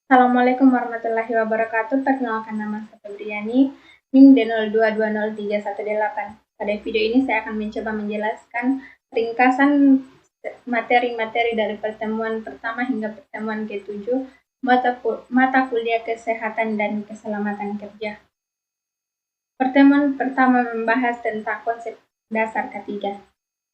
Assalamualaikum warahmatullahi wabarakatuh. Perkenalkan nama saya Febriani, NIM D02203118. Pada video ini saya akan mencoba menjelaskan ringkasan materi-materi dari pertemuan pertama hingga pertemuan ke-7 mata kuliah kesehatan dan keselamatan kerja. Pertemuan pertama membahas tentang konsep dasar ketiga.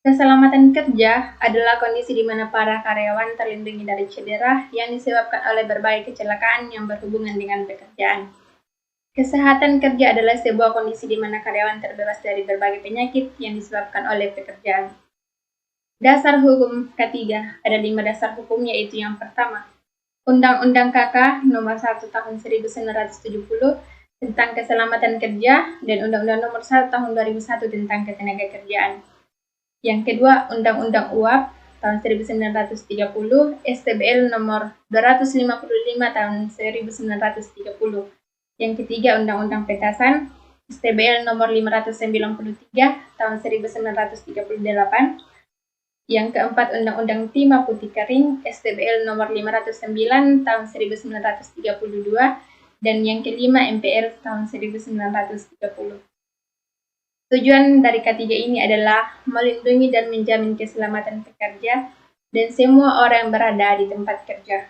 Keselamatan kerja adalah kondisi di mana para karyawan terlindungi dari cedera yang disebabkan oleh berbagai kecelakaan yang berhubungan dengan pekerjaan. Kesehatan kerja adalah sebuah kondisi di mana karyawan terbebas dari berbagai penyakit yang disebabkan oleh pekerjaan. Dasar hukum ketiga, ada 5 dasar hukum, yaitu yang pertama, Undang-Undang KK Nomor 1 Tahun 1970 tentang Keselamatan Kerja dan Undang-Undang Nomor 1 Tahun 2001 tentang Ketenagakerjaan. Yang kedua, Undang-Undang UAP tahun 1930, STBL nomor 255 tahun 1930. Yang ketiga, Undang-Undang Petasan, STBL nomor 593 tahun 1938. Yang keempat, Undang-Undang Timah Putih Kering, STBL nomor 509 tahun 1932. Dan yang kelima, MPR tahun 1930. Tujuan dari ketiga ini adalah melindungi dan menjamin keselamatan pekerja dan semua orang yang berada di tempat kerja.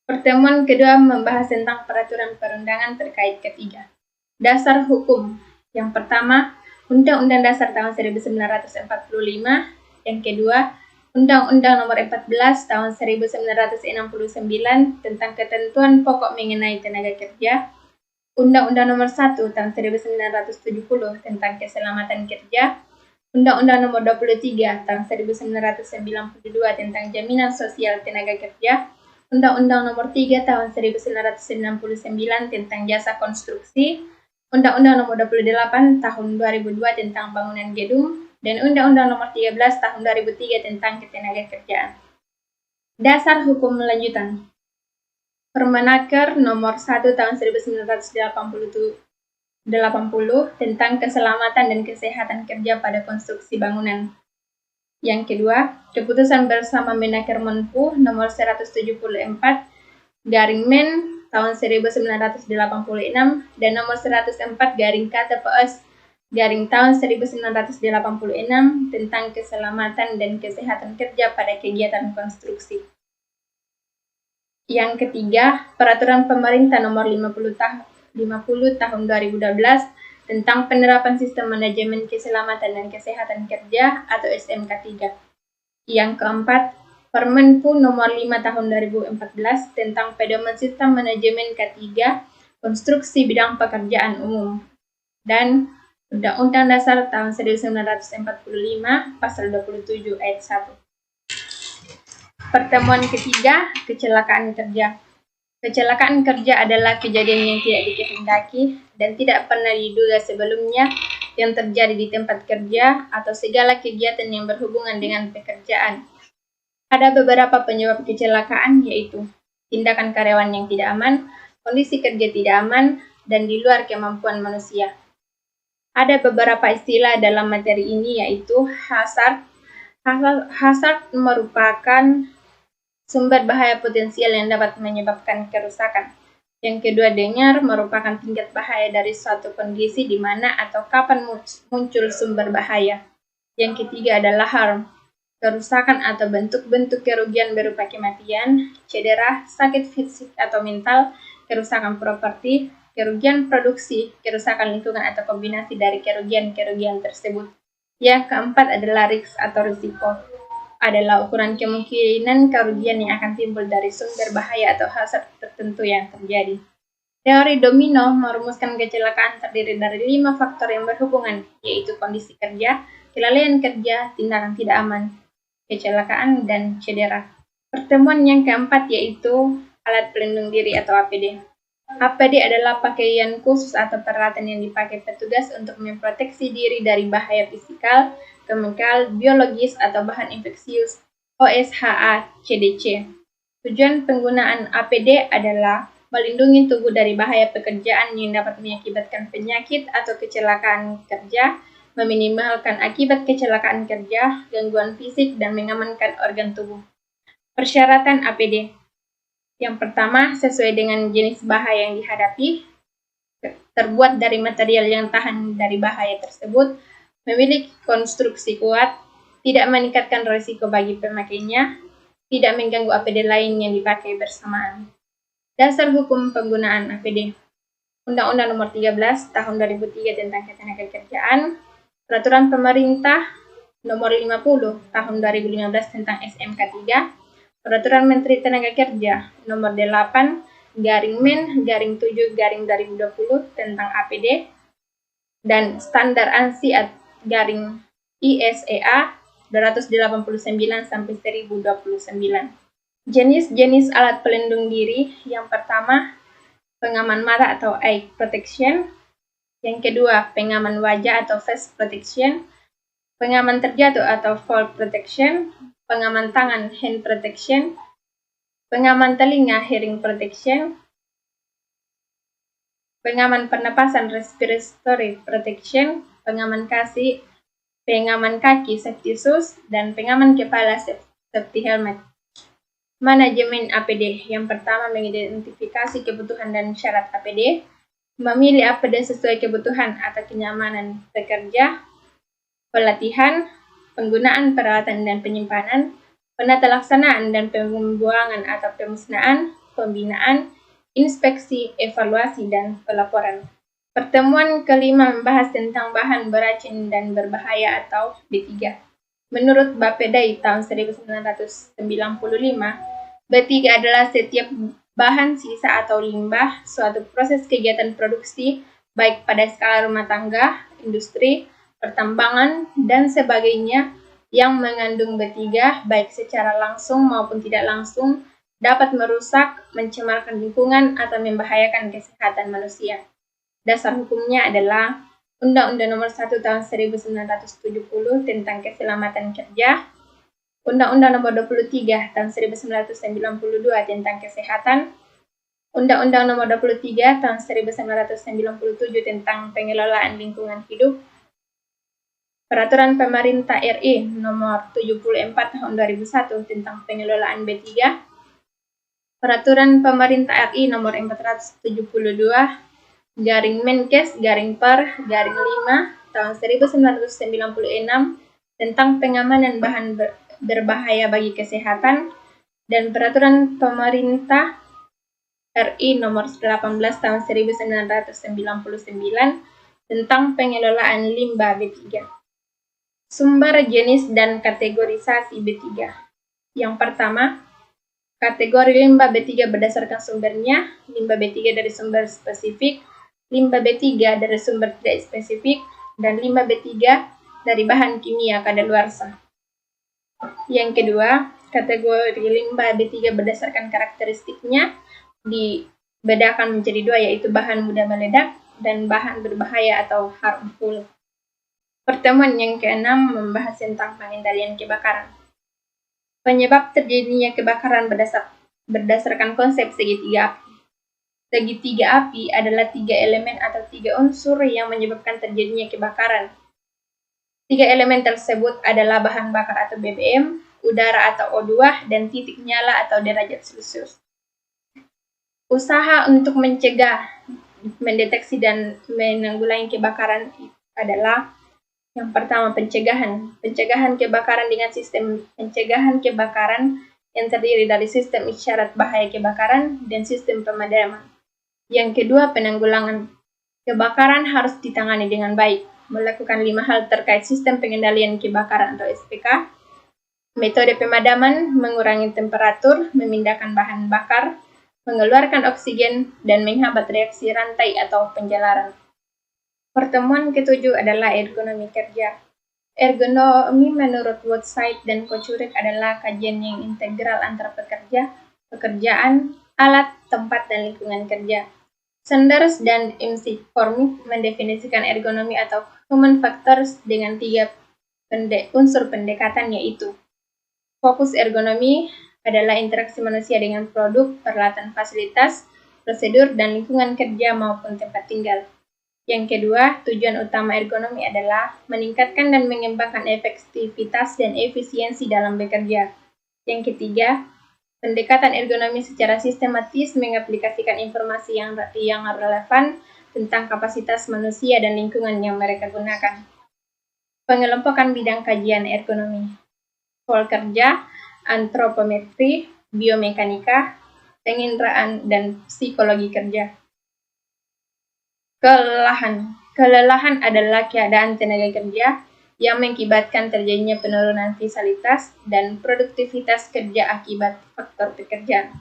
Pertemuan kedua membahas tentang peraturan perundangan terkait ketiga. Dasar hukum. Yang pertama, Undang-Undang Dasar tahun 1945. Yang kedua, Undang-Undang Nomor 14 tahun 1969 tentang ketentuan pokok mengenai tenaga kerja. Undang-Undang Nomor 1 tahun 1970 tentang keselamatan kerja, Undang-Undang Nomor 23 tahun 1992 tentang jaminan sosial tenaga kerja, Undang-Undang Nomor 3 tahun 1999 tentang jasa konstruksi, Undang-Undang Nomor 28 tahun 2002 tentang bangunan gedung, dan Undang-Undang Nomor 13 tahun 2003 tentang ketenagakerjaan. Dasar hukum lanjutan. Permenaker Nomor 1 tahun 1980 tentang keselamatan dan kesehatan kerja pada konstruksi bangunan. Yang kedua, Keputusan Bersama Menaker Menpu Nomor 174 Men tahun 1986 dan Nomor 104 KTPS tahun 1986 tentang keselamatan dan kesehatan kerja pada kegiatan konstruksi. Yang ketiga, Peraturan Pemerintah Nomor 50 tahun 2012 tentang penerapan sistem manajemen keselamatan dan kesehatan kerja atau SMK 3. Yang keempat, Permenpu Nomor 5 tahun 2014 tentang pedoman sistem manajemen K3 konstruksi bidang pekerjaan umum. Dan Undang-Undang Dasar tahun 1945 pasal 27 ayat 1. Pertemuan ketiga, kecelakaan kerja. Kecelakaan kerja adalah kejadian yang tidak dikehendaki dan tidak pernah diduga sebelumnya yang terjadi di tempat kerja atau segala kegiatan yang berhubungan dengan pekerjaan. Ada beberapa penyebab kecelakaan, yaitu tindakan karyawan yang tidak aman, kondisi kerja tidak aman, dan di luar kemampuan manusia. Ada beberapa istilah dalam materi ini, yaitu hazard. Hazard merupakan sumber bahaya potensial yang dapat menyebabkan kerusakan. Yang kedua, danger merupakan tingkat bahaya dari suatu kondisi di mana atau kapan muncul sumber bahaya. Yang ketiga adalah harm, kerusakan atau bentuk-bentuk kerugian berupa kematian, cedera, sakit fisik atau mental, kerusakan properti, kerugian produksi, kerusakan lingkungan atau kombinasi dari kerugian-kerugian tersebut. Yang keempat adalah risk atau risiko, adalah ukuran kemungkinan kerugian yang akan timbul dari sumber bahaya atau hazard tertentu yang terjadi. Teori domino merumuskan kecelakaan terdiri dari 5 faktor yang berhubungan, yaitu kondisi kerja, kelalaian kerja, tindakan tidak aman, kecelakaan, dan cedera. Pertemuan yang keempat yaitu alat pelindung diri atau APD. APD adalah pakaian khusus atau peralatan yang dipakai petugas untuk memproteksi diri dari bahaya fisikal, kemikal, biologis, atau bahan infeksius OSHA CDC. Tujuan penggunaan APD adalah melindungi tubuh dari bahaya pekerjaan yang dapat mengakibatkan penyakit atau kecelakaan kerja, meminimalkan akibat kecelakaan kerja, gangguan fisik, dan mengamankan organ tubuh. Persyaratan APD. Yang pertama, sesuai dengan jenis bahaya yang dihadapi, terbuat dari material yang tahan dari bahaya tersebut, memiliki konstruksi kuat, tidak meningkatkan risiko bagi pemakainya, tidak mengganggu APD lain yang dipakai bersamaan. Dasar hukum penggunaan APD. Undang-Undang Nomor 13 Tahun 2003 tentang Ketenagakerjaan, Peraturan Pemerintah Nomor 50 Tahun 2015 tentang SMK 3, Peraturan Menteri Tenaga Kerja Nomor 8/Men/7/2020 tentang APD, dan Standar ANSI ISEA 289/1029. Jenis-jenis alat pelindung diri. Yang pertama, pengaman mata atau eye protection. Yang kedua, pengaman wajah atau face protection. Pengaman terjatuh atau fall protection. Pengaman tangan hand protection. Pengaman telinga hearing protection. Pengaman pernapasan respiratory protection. Pengaman kaki safety shoes, dan pengaman kepala safety helmet. Manajemen APD. Yang pertama, mengidentifikasi kebutuhan dan syarat APD, memilih APD sesuai kebutuhan atau kenyamanan pekerja, pelatihan, penggunaan peralatan dan penyimpanan, penata laksanaan dan pembuangan atau pemusnahan, pembinaan, inspeksi, evaluasi, dan pelaporan. Pertemuan kelima membahas tentang bahan beracun dan berbahaya atau B3. Menurut Bapedai tahun 1995, B3 adalah setiap bahan sisa atau limbah suatu proses kegiatan produksi, baik pada skala rumah tangga, industri, pertambangan, dan sebagainya, yang mengandung B3 baik secara langsung maupun tidak langsung, dapat merusak, mencemarkan lingkungan, atau membahayakan kesehatan manusia. Dasar hukumnya adalah Undang-Undang Nomor 1 Tahun 1970 tentang Keselamatan Kerja, Undang-Undang Nomor 23 Tahun 1992 tentang Kesehatan, Undang-Undang Nomor 23 Tahun 1997 tentang Pengelolaan Lingkungan Hidup, Peraturan Pemerintah RI Nomor 74 Tahun 2001 tentang Pengelolaan B3, Peraturan Pemerintah RI Nomor 472 Menkes/Per/5 tahun 1996 tentang pengamanan bahan berbahaya bagi kesehatan, dan Peraturan Pemerintah RI Nomor 18 tahun 1999 tentang pengelolaan limbah B3. Sumber, jenis, dan kategorisasi B3. Yang pertama, kategori limbah B3 berdasarkan sumbernya. Limbah B3 dari sumber spesifik, limbah B3 dari sumber tidak spesifik, dan limbah B3 dari bahan kimia kadaluarsa. Yang kedua, kategori limbah B3 berdasarkan karakteristiknya dibedakan menjadi dua, yaitu bahan mudah meledak dan bahan berbahaya atau harmful. Pertemuan yang keenam membahas tentang pengendalian kebakaran. Penyebab terjadinya kebakaran berdasarkan konsep segitiga api. Segitiga api adalah 3 elemen atau 3 unsur yang menyebabkan terjadinya kebakaran. 3 elemen tersebut adalah bahan bakar atau BBM, udara atau O2, dan titik nyala atau derajat Celcius. Usaha untuk mencegah, mendeteksi, dan menanggulangi kebakaran adalah: yang pertama, pencegahan. Pencegahan kebakaran dengan sistem pencegahan kebakaran yang terdiri dari sistem isyarat bahaya kebakaran dan sistem pemadaman. Yang kedua, penanggulangan. Kebakaran harus ditangani dengan baik. Melakukan 5 hal terkait sistem pengendalian kebakaran atau SPK. Metode pemadaman: mengurangi temperatur, memindahkan bahan bakar, mengeluarkan oksigen, dan menghambat reaksi rantai atau penjalaran. Pertemuan ketujuh adalah ergonomi kerja. Ergonomi menurut Woodside dan Kochurik adalah kajian yang integral antara pekerja, pekerjaan, alat, tempat, dan lingkungan kerja. Sanders dan McCormick mendefinisikan ergonomi atau human factors dengan 3 unsur pendekatan, yaitu: fokus ergonomi adalah interaksi manusia dengan produk, peralatan, fasilitas, prosedur, dan lingkungan kerja maupun tempat tinggal. Yang kedua, tujuan utama ergonomi adalah meningkatkan dan mengembangkan efektivitas dan efisiensi dalam bekerja. Yang ketiga, Pendekatan ergonomi secara sistematis mengaplikasikan informasi yang relevan tentang kapasitas manusia dan lingkungan yang mereka gunakan. Pengelompokan bidang kajian ergonomi. Pola kerja, antropometri, biomekanika, penginderaan, dan psikologi kerja. Kelelahan. Kelelahan adalah keadaan tenaga kerja yang mengakibatkan terjadinya penurunan vitalitas dan produktivitas kerja akibat faktor pekerjaan.